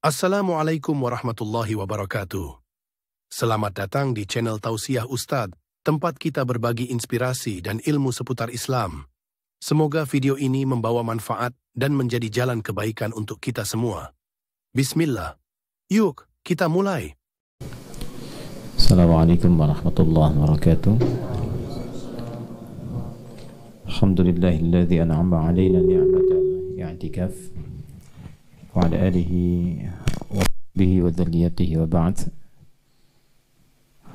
Assalamualaikum warahmatullahi wabarakatuh. Selamat datang di channel Tausiah Ustadz, tempat kita berbagi inspirasi dan ilmu seputar Islam. Semoga video ini membawa manfaat dan menjadi jalan kebaikan untuk kita semua. Bismillah. Yuk, kita mulai. Assalamualaikum warahmatullahi wabarakatuh. Alhamdulillahilladzi an'ama 'alaina ni'matal i'tikaf wa 'ala alihi wa sahbihi wa dzurriyyatihi wa ba'd.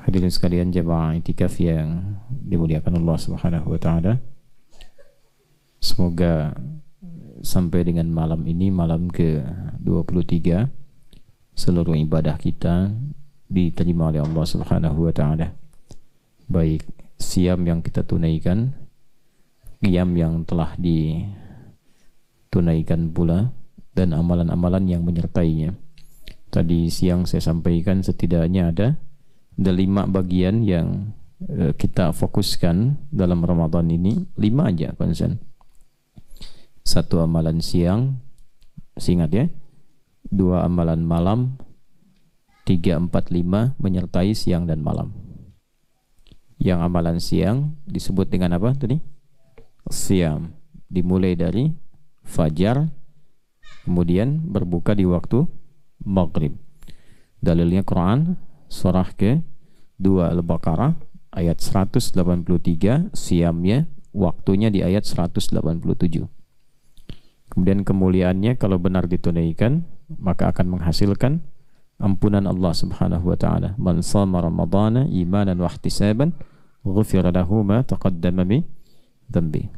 Hadirin sekalian jemaah i'tikaf yang dimuliakan Allah Subhanahu wa taala. Semoga sampai dengan malam ini, malam ke-23, seluruh ibadah kita diterima oleh Allah Subhanahu wa taala. Baik siam yang kita tunaikan, qiyam yang telah ditunaikan pula, dan amalan-amalan yang menyertainya. Tadi siang saya sampaikan setidaknya ada 5 bagian yang kita fokuskan dalam Ramadan ini. 5 aja konsen. 1 amalan siang, ingat ya. 2 amalan malam, 3, 4, 5 menyertai siang dan malam. Yang amalan siang disebut dengan apa tadi? Siam. Dimulai dari fajar, kemudian berbuka di waktu maghrib. Dalilnya Quran surah ke-2 Al-Baqarah ayat 183, siamnya waktunya di ayat 187. Kemudian kemuliaannya kalau benar ditunaikan maka akan menghasilkan ampunan Allah Subhanahu wa taala. Man shama ramadhana imanan wa ihtisaban ghufira lahu ma taqaddama min dhanbi.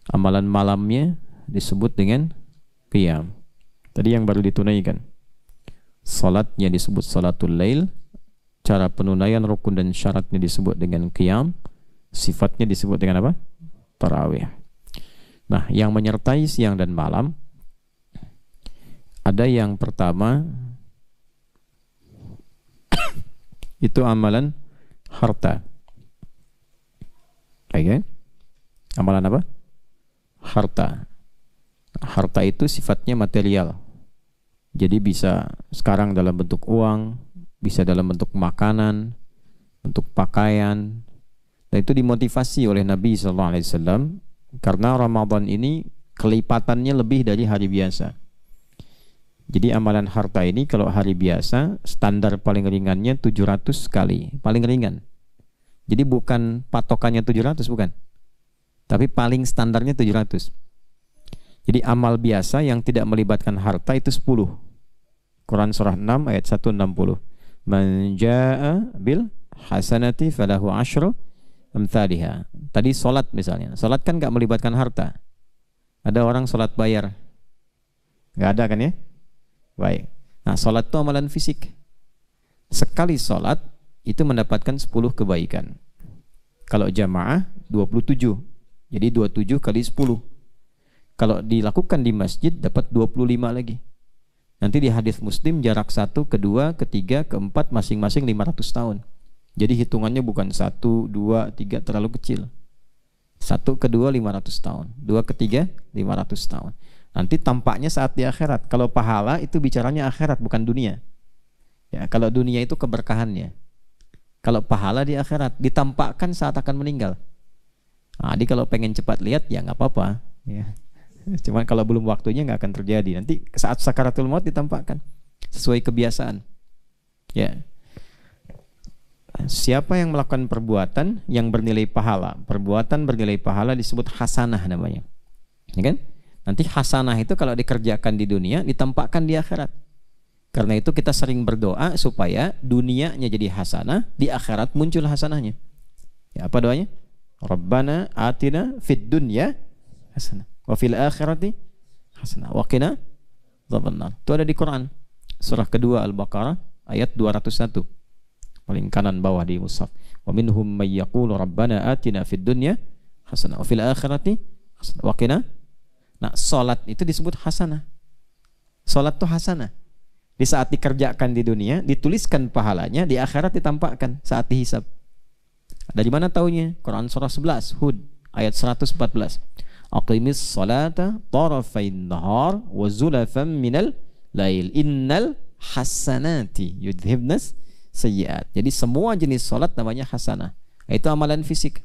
Amalan malamnya disebut dengan qiyam. Tadi yang baru ditunaikan. Salatnya disebut salatul lail. Cara penunaian rukun dan syaratnya disebut dengan qiyam. Sifatnya disebut dengan apa? Tarawih. Nah, yang menyertai siang dan malam ada yang pertama itu amalan harta. Oke? Amalan apa? Harta. Harta itu sifatnya material. Jadi bisa sekarang dalam bentuk uang, bisa dalam bentuk makanan, bentuk pakaian. Dan itu dimotivasi oleh Nabi SAW karena Ramadan ini kelipatannya lebih dari hari biasa. Jadi amalan harta ini kalau hari biasa standar paling ringannya 700 kali, paling ringan. Jadi bukan patokannya 700, bukan. Tapi paling standarnya 700. Jadi amal biasa yang tidak melibatkan harta itu 10. Quran surah 6 ayat 160. Man jaa bil hasanati falahu asyru amthaliha. Tadi solat misalnya. Solat kan gak melibatkan harta. Ada orang solat bayar. Gak ada kan ya? Baik. Nah, solat itu amalan fisik. Sekali solat itu mendapatkan 10 kebaikan. Kalau jamaah 27. Jadi 27 kali 10. Kalau dilakukan di masjid dapat 25 lagi. Nanti di hadis Muslim jarak 1, kedua, ketiga, keempat masing-masing 500 tahun. Jadi hitungannya bukan 1, 2, 3 terlalu kecil. 1, kedua 500 tahun. 2, ketiga 500 tahun. Nanti tampaknya saat di akhirat. Kalau pahala itu bicaranya akhirat bukan dunia. Ya, kalau dunia itu keberkahannya. Kalau pahala di akhirat ditampakkan saat akan meninggal. Nah, jadi kalau pengen cepat lihat ya nggak apa-apa. Ya. Cuman kalau belum waktunya nggak akan terjadi. Nanti saat sakaratul maut ditampakkan sesuai kebiasaan. Ya. Siapa yang melakukan perbuatan yang bernilai pahala? Perbuatan bernilai pahala disebut hasanah namanya. Ya kan? Nanti hasanah itu kalau dikerjakan di dunia ditampakkan di akhirat. Karena itu kita sering berdoa supaya dunianya jadi hasanah, di akhirat muncul hasanahnya. Ya, apa doanya? Rabbana atina fid dunya hasanah wa fil akhirati hasanah wa qina adzabannar. Itu ada di Quran. Surah kedua Al-Baqarah ayat 201. Paling kanan bawah di mushaf. Wa minhum may yaqulu rabbana atina fid dunya hasanah wa fil akhirati hasanah wa qina. Nah, salat itu disebut hasanah. Salat itu hasanah. Di saat dikerjakan di dunia dituliskan pahalanya, di akhirat ditampakkan saat dihisab. Dari mana taunya? Quran surah 11 Hud ayat 114. Aqimis salata tarafain nahar wa zulafan minal lail innal hasanati yudhibnas sayyiat. Jadi semua jenis sholat namanya hasanah. Itu amalan fisik.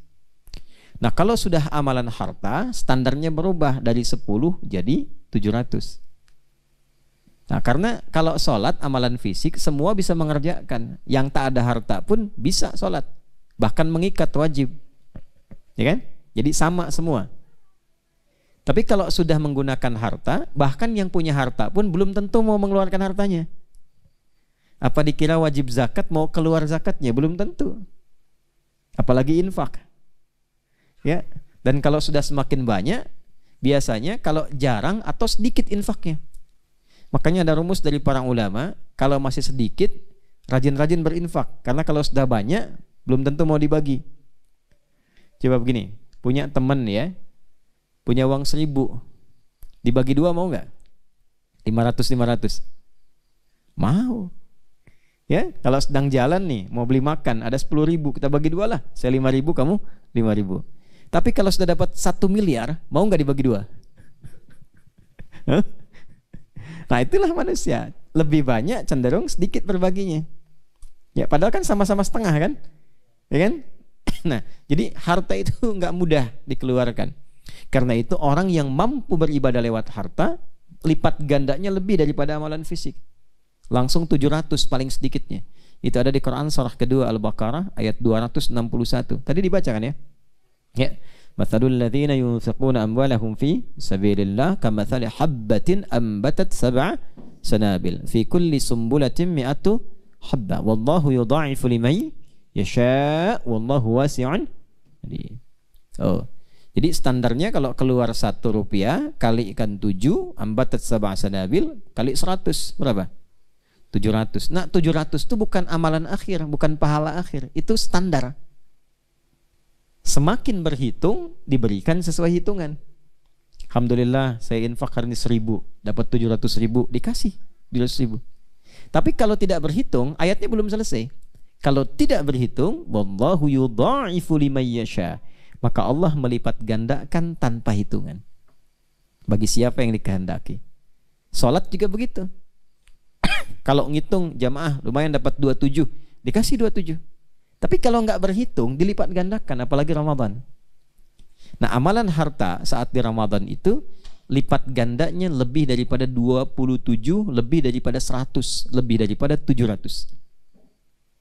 Nah kalau sudah amalan harta, standarnya berubah dari 10 jadi 700. Nah karena kalau sholat amalan fisik semua bisa mengerjakan, yang tak ada harta pun bisa sholat, bahkan mengikat wajib, ya kan? Jadi sama semua. Tapi kalau sudah menggunakan harta, bahkan yang punya harta pun belum tentu mau mengeluarkan hartanya. Apa dikira wajib zakat mau keluar zakatnya? Belum tentu. Apalagi infak. Ya. Dan kalau sudah semakin banyak, biasanya kalau jarang atau sedikit infaknya. Makanya ada rumus dari para ulama, kalau masih sedikit, rajin-rajin berinfak. Karena kalau sudah banyak, belum tentu mau dibagi. Coba begini, punya teman ya, punya uang 1000, dibagi 2 mau nggak? 500. Mau. Ya, kalau sedang jalan nih, mau beli makan, ada 10.000, kita bagi 2 lah. Saya 5.000, kamu 5.000. Tapi kalau sudah dapat 1 miliar, mau nggak dibagi 2? Nah itulah manusia, lebih banyak cenderung sedikit berbaginya. Ya, padahal kan sama-sama setengah kan, ya kan? Nah, jadi harta itu nggak mudah dikeluarkan. Karena itu orang yang mampu beribadah lewat harta, lipat gandanya lebih daripada amalan fisik. Langsung 700 paling sedikitnya. Itu ada di Quran surah kedua Al-Baqarah ayat 261. Tadi dibacakan ya. Ya. Mathalul ladzina yunfiquna amwalahum fi sabilillah kamathali habbatin ambatat sab'a sanabil fi kulli sumbulatin mi'atu habba wallahu yudha'ifu liman yasha wallahu wasi'un. Jadi standarnya kalau keluar 1 rupiah kalikan 7 ambatat sab'a sanabil kali 100 berapa? 700. Nah 700 itu bukan amalan akhir, bukan pahala akhir, itu standar. Semakin berhitung diberikan sesuai hitungan. Alhamdulillah saya infak hari ini 1000, dapat 700.000, dikasih 700.000. Tapi kalau tidak berhitung, ayatnya belum selesai. Kalau tidak berhitung, wallahu yudha'ifu liman yasha, maka Allah melipat gandakan tanpa hitungan bagi siapa yang dikehendaki. Salat juga begitu. Kalau ngitung jamaah lumayan dapat 27, dikasih 27. Tapi kalau nggak berhitung dilipat gandakan, apalagi Ramadan. Nah amalan harta saat di Ramadan itu lipat gandanya lebih daripada 27, lebih daripada 100, lebih daripada 700.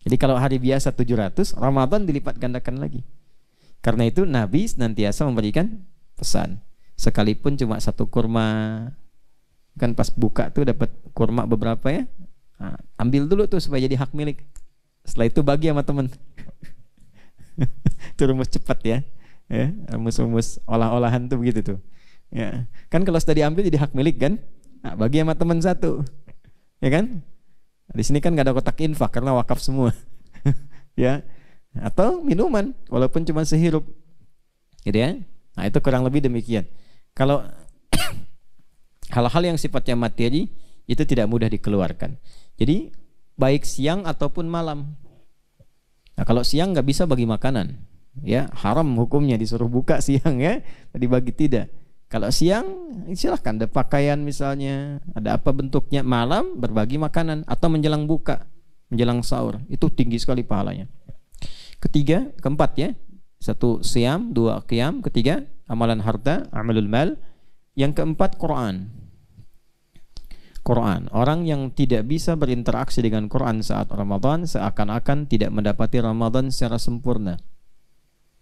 Jadi kalau hari biasa 700, Ramadan dilipat gandakan lagi. Karena itu Nabi senantiasa memberikan pesan, sekalipun cuma 1 kurma, kan pas buka tuh dapat kurma beberapa ya, nah, ambil dulu tuh supaya jadi hak milik. Setelah itu bagi sama teman. Itu rumus cepat ya, rumus olah-olahan tuh begitu tuh. Ya, kan kalau sudah diambil jadi hak milik kan, nah, bagi sama teman 1, ya kan? Di sini kan nggak ada kotak infak karena wakaf semua, ya. Atau minuman, walaupun cuma sehirup, gitu ya. Nah itu kurang lebih demikian. Kalau hal-hal yang sifatnya materi itu tidak mudah dikeluarkan. Jadi baik siang ataupun malam. Nah kalau siang nggak bisa bagi makanan, ya haram hukumnya disuruh buka siang ya, dibagi tidak. Kalau siang silahkan, ada pakaian misalnya, ada apa bentuknya. Malam berbagi makanan atau menjelang buka, menjelang sahur, itu tinggi sekali pahalanya. Keempat ya, 1 siam, 2 qiyam, 3 amalan harta, amalul mal. Yang keempat Quran. Orang yang tidak bisa berinteraksi dengan Quran saat Ramadan seakan-akan tidak mendapati Ramadan secara sempurna.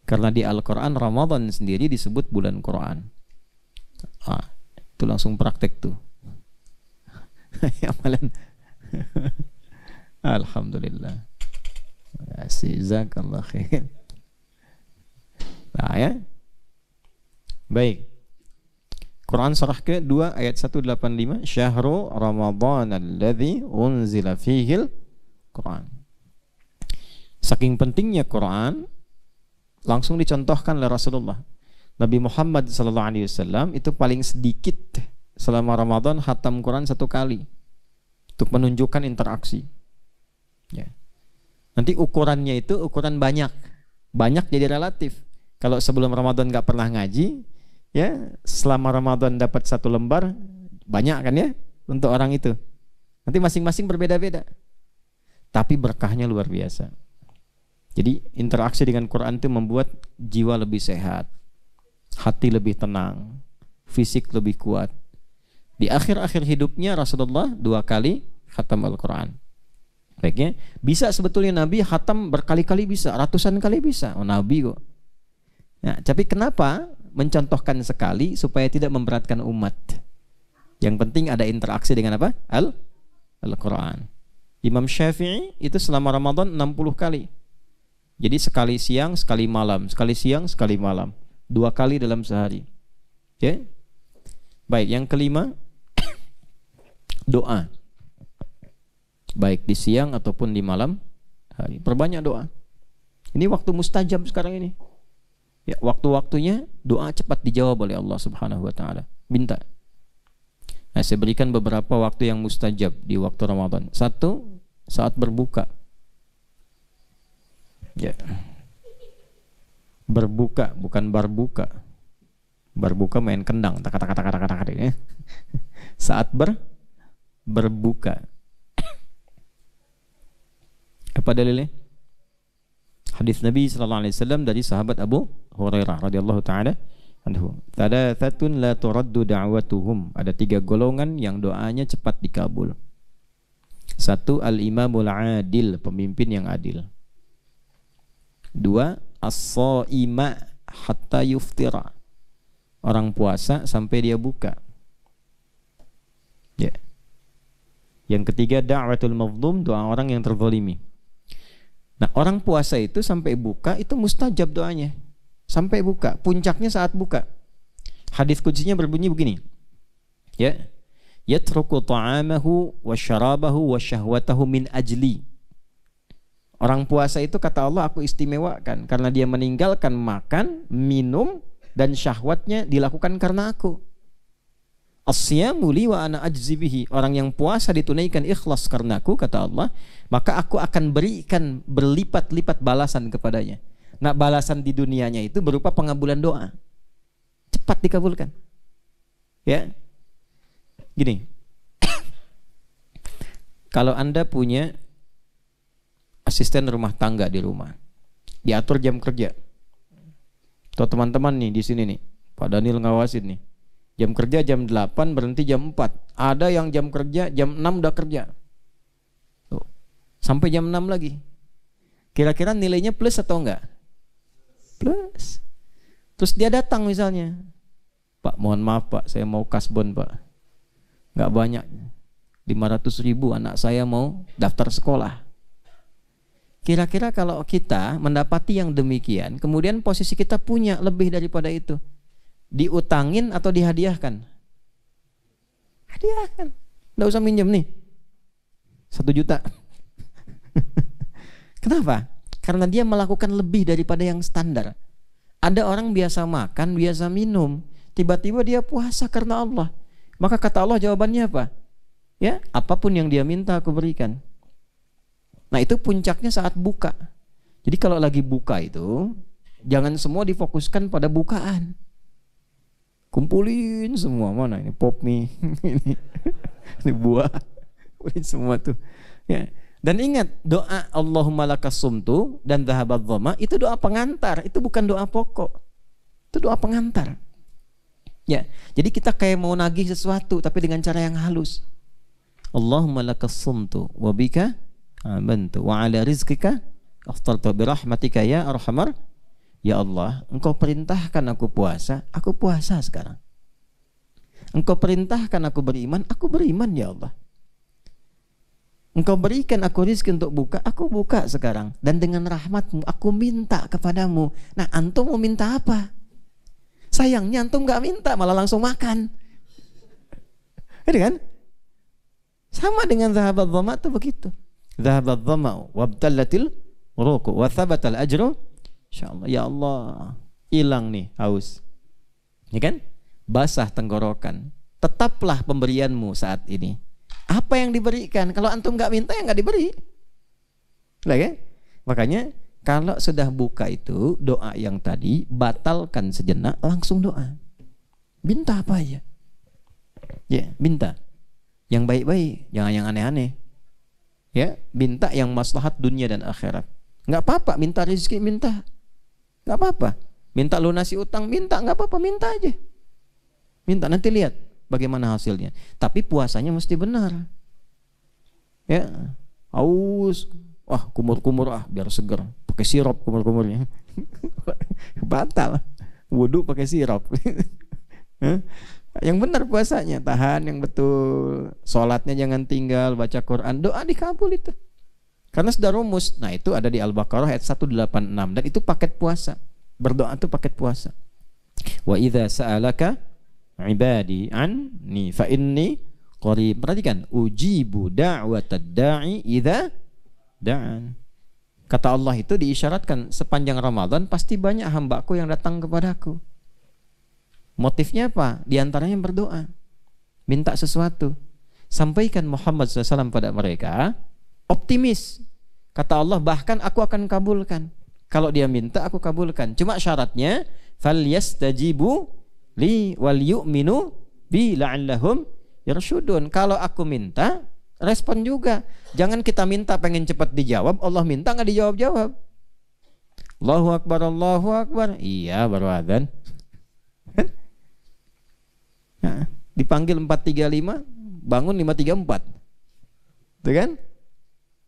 Karena di Al-Quran Ramadan sendiri disebut bulan Quran. Itu langsung praktek tuh. Amalan. Alhamdulillah. Jazakallah khair. Nah ya. Baik. Quran surah ke-2 ayat 185, Syahrul Ramadan alladzi unzila fihil Quran. Saking pentingnya Quran, langsung dicontohkan oleh Rasulullah. Nabi Muhammad SAW itu paling sedikit selama Ramadan khatam Quran 1 kali untuk menunjukkan interaksi. Ya. Nanti ukurannya itu ukuran banyak jadi relatif. Kalau sebelum Ramadan nggak pernah ngaji, ya selama Ramadan dapat 1 lembar, banyak kan ya untuk orang itu. Nanti masing-masing berbeda-beda. Tapi berkahnya luar biasa. Jadi interaksi dengan Quran itu membuat jiwa lebih sehat, hati lebih tenang, fisik lebih kuat. Di akhir-akhir hidupnya Rasulullah 2 kali khatam Al-Quran. Baiknya, bisa sebetulnya Nabi khatam berkali-kali bisa, ratusan kali bisa. Oh, Nabi kok. Nah, tapi kenapa mencontohkan sekali supaya tidak memberatkan umat? Yang penting ada interaksi dengan apa? Al-Quran. Imam Syafi'i itu selama Ramadan 60 kali. Jadi sekali siang, sekali malam, sekali siang, sekali malam, 2 kali dalam sehari. Ya. Baik, yang kelima, doa. Baik di siang ataupun di malam hari. Perbanyak doa. Ini waktu mustajab sekarang ini. Ya, waktu-waktunya doa cepat dijawab oleh Allah Subhanahu wa taala. Minta. Nah, saya berikan beberapa waktu yang mustajab di waktu Ramadan. 1, saat berbuka. Ya. Berbuka, bukan barbuka. Barbuka main kendang, tak ya. Saat berbuka. Apa dalilnya? Hadis Nabi sallallahu alaihi wasallam dari sahabat Abu Hurairah radhiyallahu taala anhu. Thalathatun la turaddu da'watuhum. Ada 3 golongan yang doanya cepat dikabul. 1, al-imamul adil, pemimpin yang adil. 2, as-shaima hatta yuftira, orang puasa sampai dia buka. Ya. Yang ketiga, da'watul mazlum, doa orang yang terzalimi. Nah, orang puasa itu sampai buka itu mustajab doanya. Sampai buka, puncaknya saat buka. Hadis kutsinya berbunyi begini. Ya. Yatruku ta'amahu wa syarabahu wa syahwatahu min ajli. Orang puasa itu kata Allah aku istimewakan karena dia meninggalkan makan, minum dan syahwatnya dilakukan karena aku. As-siyamu li wa ana ajzi bihi. Orang yang puasa ditunaikan ikhlas karena aku kata Allah, maka aku akan berikan berlipat-lipat balasan kepadanya. Nah, balasan di dunianya itu berupa pengabulan doa. Cepat dikabulkan. Ya. Gini. Kalau Anda punya asisten rumah tangga di rumah, diatur jam kerja. Tuh teman-teman nih di sini nih, Pak Daniel ngawasin nih. Jam kerja jam 8, berhenti jam 4. Ada yang jam kerja jam 6 udah kerja. Tuh. Sampai jam 6 lagi. Kira-kira nilainya plus atau enggak? Plus. Terus dia datang misalnya, Pak mohon maaf Pak, saya mau kasbon Pak. Enggak banyak, 500.000 anak saya mau daftar sekolah. Kira-kira kalau kita mendapati yang demikian, kemudian posisi kita punya lebih daripada itu, diutangin atau dihadiahkan? Hadiahkan. Nggak usah minjem nih 1 juta. Kenapa? Karena dia melakukan lebih daripada yang standar. Ada orang biasa makan, biasa minum, tiba-tiba dia puasa karena Allah. Maka kata Allah jawabannya apa? Ya, apapun yang dia minta aku berikan. Nah, itu puncaknya saat buka. Jadi kalau lagi buka itu jangan semua difokuskan pada bukaan. Kumpulin semua, mana ini pop mie, ini buah, kumpulin semua tuh. Ya. Dan ingat, doa Allahumma lakas sumtu dan dhahabat dhama itu doa pengantar, itu bukan doa pokok. Itu doa pengantar. Ya, jadi kita kayak mau nagih sesuatu tapi dengan cara yang halus. Allahumma lakas sumtu wa bika amantu wa ala rizqika aftartu bi rahmatika ya arhamar. Ya Allah, Engkau perintahkan aku puasa sekarang. Engkau perintahkan aku beriman ya Allah. Engkau berikan aku rezeki untuk buka, aku buka sekarang. Dan dengan rahmatmu aku minta kepadamu. Nah, antum mau minta apa? Sayangnya antum gak minta, malah langsung makan. Gitu kan? Sama dengan dhahabat dhama itu begitu. Dhahabat dhama wabtallatil ruku wa thabatal ajru insyaallah. Ya Allah, hilang nih haus. Ya kan? Basah tenggorokan. Tetaplah pemberianmu saat ini. Apa yang diberikan? Kalau antum nggak minta ya nggak diberi. Lah ya? Makanya kalau sudah buka itu doa yang tadi batalkan sejenak, langsung doa. Minta apa aja? Ya, minta. Yang baik-baik, jangan yang aneh-aneh. Ya, minta yang maslahat dunia dan akhirat. Nggak apa-apa minta rezeki, minta. Nggak apa-apa. Minta lunasi utang, minta. Nggak apa-apa, minta aja. Minta, nanti lihat bagaimana hasilnya. Tapi puasanya mesti benar. Ya, haus. Wah, kumur-kumur biar seger. Pakai sirup kumur-kumurnya. Batal. Wudu pakai sirup. Yang benar puasanya, tahan yang betul. Sholatnya jangan tinggal, baca Quran, doa dikabul itu. Karena sudah rumus. Nah, itu ada di Al-Baqarah ayat 186 dan itu paket puasa. Berdoa itu paket puasa. Wa idza sa'alaka ibadi anni fa inni qarib. Perhatikan, ujibu da'watad da'i idza da'an. Kata Allah itu diisyaratkan sepanjang Ramadan pasti banyak hambaku yang datang kepadaku. Motifnya apa? Di antaranya berdoa, minta sesuatu. Sampaikan Muhammad SAW pada mereka, optimis. Kata Allah, bahkan aku akan kabulkan. Kalau dia minta, aku kabulkan. Cuma syaratnya, falyastajibu li wal yu'minu bi la'allahum yarshudun. Kalau aku minta, respon juga. Jangan kita minta pengen cepat dijawab, Allah minta nggak dijawab-jawab. Allahu Akbar, Allahu Akbar. Iya, baru adzan. Nah, dipanggil 435, bangun 534. Itu kan?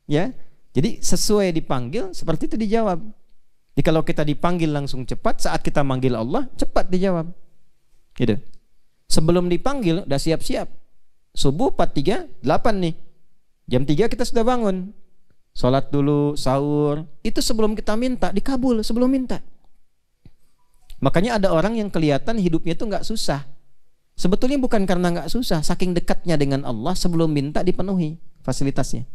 Ya. Jadi sesuai dipanggil seperti itu dijawab. Jadi kalau kita dipanggil langsung cepat, saat kita manggil Allah cepat dijawab. Gitu. Sebelum dipanggil udah siap-siap. Subuh 4.38 nih. Jam 3 kita sudah bangun. Sholat dulu, sahur. Itu sebelum kita minta, dikabul sebelum minta. Makanya ada orang yang kelihatan hidupnya itu nggak susah. Sebetulnya bukan karena nggak susah, saking dekatnya dengan Allah sebelum minta dipenuhi fasilitasnya.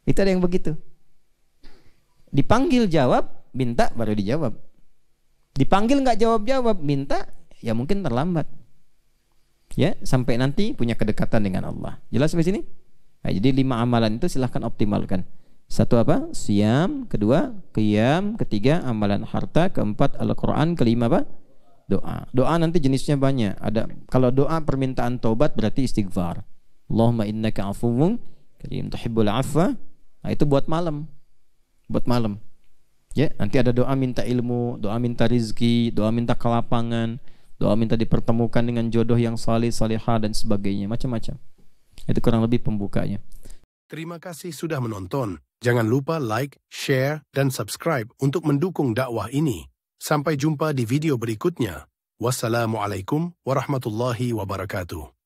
Itu ada yang begitu. Dipanggil jawab, minta baru dijawab. Dipanggil nggak jawab-jawab, minta ya mungkin terlambat. Ya, sampai nanti punya kedekatan dengan Allah. Jelas sampai sini? Nah, jadi 5 amalan itu silahkan optimalkan. 1 apa? Siam. 2 qiyam. 3 amalan harta. 4 Al-Quran. 5 apa? Doa. Doa nanti jenisnya banyak. Ada kalau doa permintaan taubat berarti istighfar. Allahumma innaka afuwwun karim tuhibbul afwa. Nah, itu buat malam. Buat malam. Ya, nanti ada doa minta ilmu, doa minta rizki, doa minta kelapangan, doa minta dipertemukan dengan jodoh yang salih, salihah dan sebagainya, macam-macam. Itu kurang lebih pembukanya. Terima kasih sudah menonton. Jangan lupa like, share, dan subscribe untuk mendukung dakwah ini. Sampai jumpa di video berikutnya. Wassalamualaikum warahmatullahi wabarakatuh.